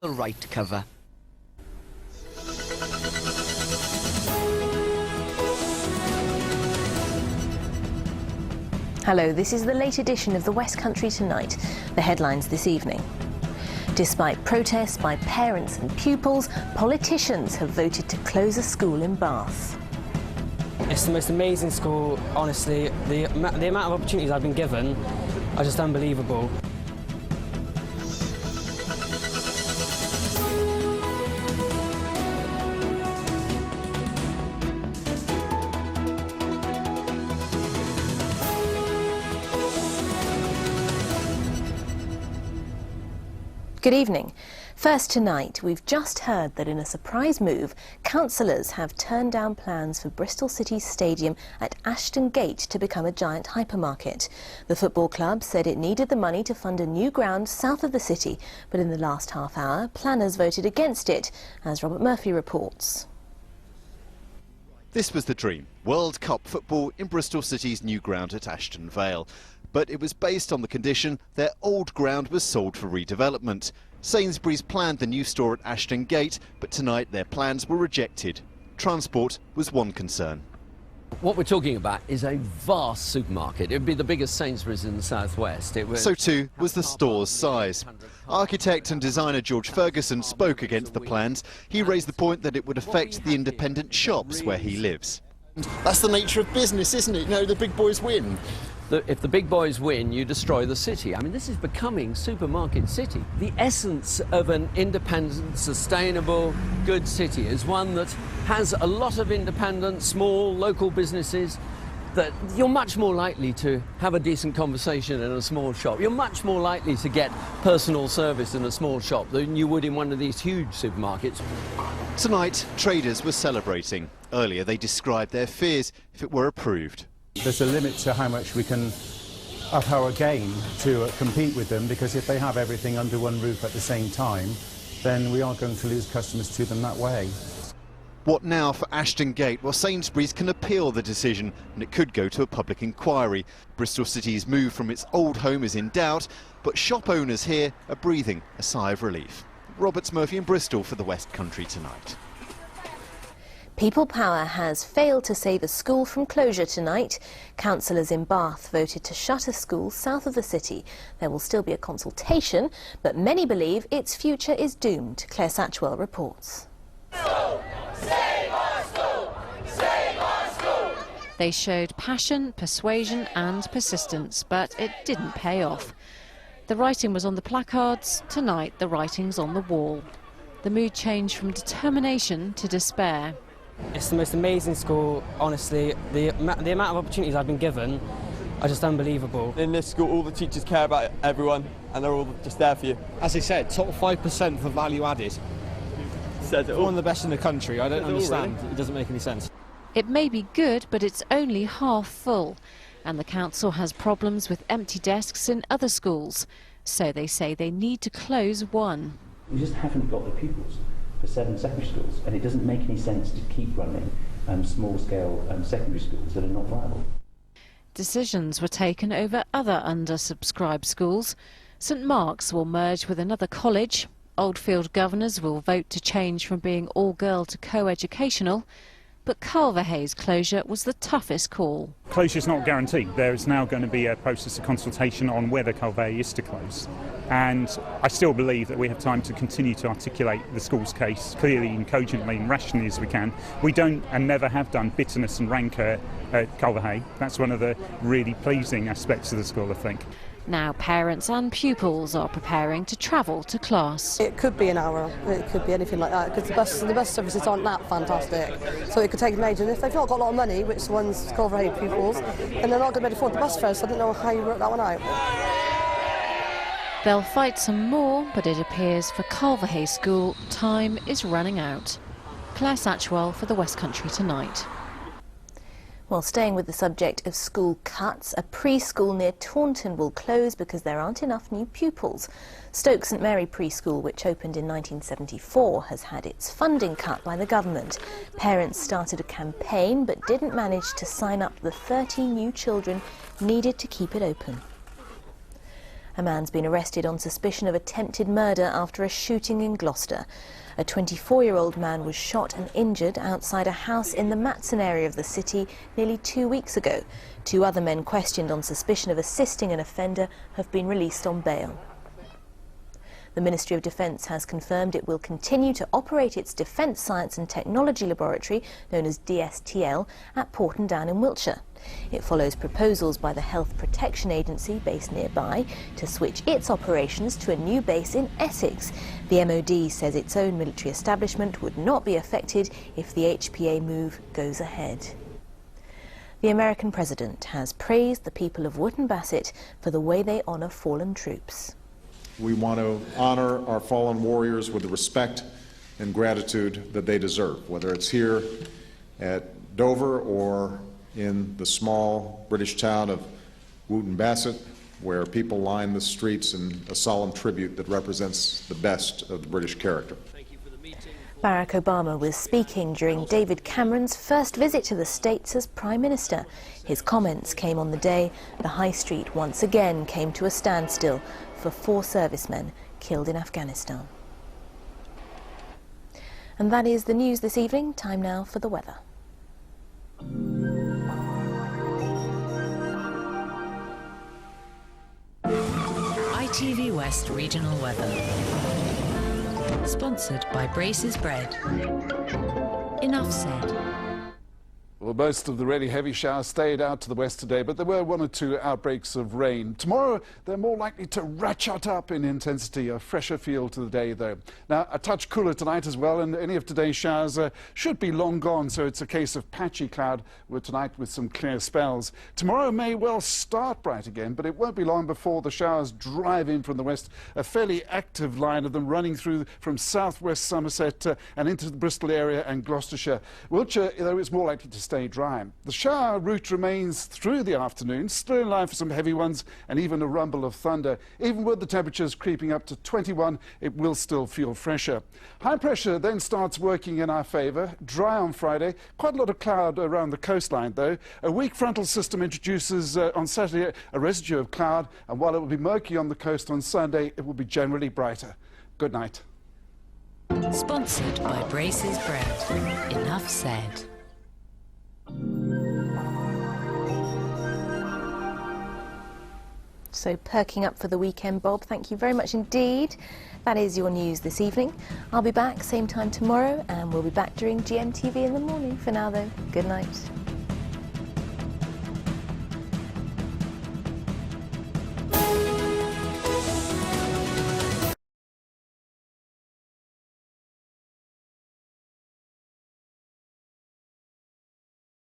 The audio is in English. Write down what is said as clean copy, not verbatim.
the right cover. Hello, this is the late edition of the West Country Tonight. The headlines this evening. Despite protests by parents and pupils, politicians have voted to close a school in Bath. It's the most amazing school, honestly. The amount of opportunities I've been given are just unbelievable. Good evening. First tonight, we've just heard that in a surprise move, councillors have turned down plans for Bristol City's stadium at Ashton Gate to become a giant hypermarket. The football club said it needed the money to fund a new ground south of the city, but in the last half hour, planners voted against it, as Robert Murphy reports. This was the dream, World Cup football in Bristol City's new ground at Ashton Vale. But it was based on the condition their old ground was sold for redevelopment. Sainsbury's planned the new store at Ashton Gate, but tonight their plans were rejected. Transport was one concern. What we're talking about is a vast supermarket. It would be the biggest Sainsbury's in the southwest. So too was the store's size. Architect and designer George Ferguson spoke against the plans. He raised the point that it would affect the independent shops where he lives. That's the nature of business, isn't it? No, the big boys win. If the big boys win, you destroy the city. I mean, this is becoming supermarket city. The essence of an independent, sustainable, good city is one that has a lot of independent, small, local businesses that you're much more likely to have a decent conversation in a small shop. You're much more likely to get personal service in a small shop than you would in one of these huge supermarkets. Tonight, traders were celebrating. Earlier, they described their fears if it were approved. There's a limit to how much we can up our game to compete with them, because if they have everything under one roof at the same time, then we are going to lose customers to them that way. What now for Ashton Gate? Well, Sainsbury's can appeal the decision and it could go to a public inquiry. Bristol City's move from its old home is in doubt, but shop owners here are breathing a sigh of relief. Robert Murphy in Bristol for the West Country Tonight. People Power has failed to save a school from closure tonight. Councillors in Bath voted to shut a school south of the city. There will still be a consultation, but many believe its future is doomed. Claire Satchwell reports. Save our school! Save our school! They showed passion, persuasion and persistence, but it didn't pay off. The writing was on the placards. Tonight, the writing's on the wall. The mood changed from determination to despair. It's the most amazing school, honestly. The amount of opportunities I've been given are just unbelievable. In this school, all the teachers care about everyone and they're all just there for you. As I said, top 5% for value added. Says it all. One of the best in the country. I don't understand. It doesn't make any sense. It may be good, but it's only half full. And the council has problems with empty desks in other schools. So they say they need to close one. We just haven't got the pupils for 7 secondary schools, and it doesn't make any sense to keep running small-scale secondary schools that are not viable. Decisions were taken over other undersubscribed schools. St Mark's will merge with another college. Oldfield Governors will vote to change from being all-girl to co-educational. But Culverhay's closure was the toughest call. Closure is not guaranteed. There is now going to be a process of consultation on whether Culverhay is to close. And I still believe that we have time to continue to articulate the school's case clearly and cogently and rationally as we can. We don't and never have done bitterness and rancour at Culverhay. That's one of the really pleasing aspects of the school, I think. Now parents and pupils are preparing to travel to class. It could be an hour, it could be anything like that, because the bus services aren't that fantastic. So it could take an age, and if they've not got a lot of money, which the ones Culverhay pupils, and they're not going to be able to afford the bus fare, so I don't know how you work that one out. They'll fight some more, but it appears for Culverhay School, time is running out. Claire Satchwell for the West Country Tonight. Well, staying with the subject of school cuts, a preschool near Taunton will close because there aren't enough new pupils. Stoke St Mary Preschool, which opened in 1974, has had its funding cut by the government. Parents started a campaign but didn't manage to sign up the 30 new children needed to keep it open. A man's been arrested on suspicion of attempted murder after a shooting in Gloucester. A 24-year-old man was shot and injured outside a house in the Matson area of the city nearly 2 weeks ago. 2 other men questioned on suspicion of assisting an offender have been released on bail. The Ministry of Defence has confirmed it will continue to operate its Defence Science and Technology Laboratory, known as DSTL, at Porton Down in Wiltshire. It follows proposals by the Health Protection Agency, based nearby, to switch its operations to a new base in Essex. The MOD says its own military establishment would not be affected if the HPA move goes ahead. The American president has praised the people of Wootton Bassett for the way they honour fallen troops. We want to honor our fallen warriors with the respect and gratitude that they deserve, whether it's here at Dover or in the small British town of Wootton Bassett, where people line the streets in a solemn tribute that represents the best of the British character. Barack Obama was speaking during David Cameron's first visit to the States as Prime Minister. His comments came on the day the High Street once again came to a standstill for 4 servicemen killed in Afghanistan. And that is the news this evening. Time now for the weather. ITV West Regional Weather. Sponsored by Braces Bread. Enough said. Well, most of the really heavy showers stayed out to the west today, but there were 1 or 2 outbreaks of rain. Tomorrow, they're more likely to ratchet up in intensity, a fresher feel to the day, though. Now, a touch cooler tonight as well, and any of today's showers should be long gone, so it's a case of patchy cloud tonight with some clear spells. Tomorrow may well start bright again, but it won't be long before the showers drive in from the west, a fairly active line of them running through from southwest Somerset and into the Bristol area and Gloucestershire. Wiltshire, though, is more likely to stay dry. The shower route remains through the afternoon, still in line for some heavy ones and even a rumble of thunder. Even with the temperatures creeping up to 21, it will still feel fresher. High pressure then starts working in our favour. Dry on Friday, quite a lot of cloud around the coastline though. A weak frontal system introduces on Saturday a residue of cloud, and while it will be murky on the coast on Sunday, it will be generally brighter. Good night. Sponsored by Braces Bread. Enough said. So perking up for the weekend, Bob. Thank you very much indeed. That is your news this evening. I'll be back same time tomorrow, and we'll be back during GMTV in the morning. For now though, good night.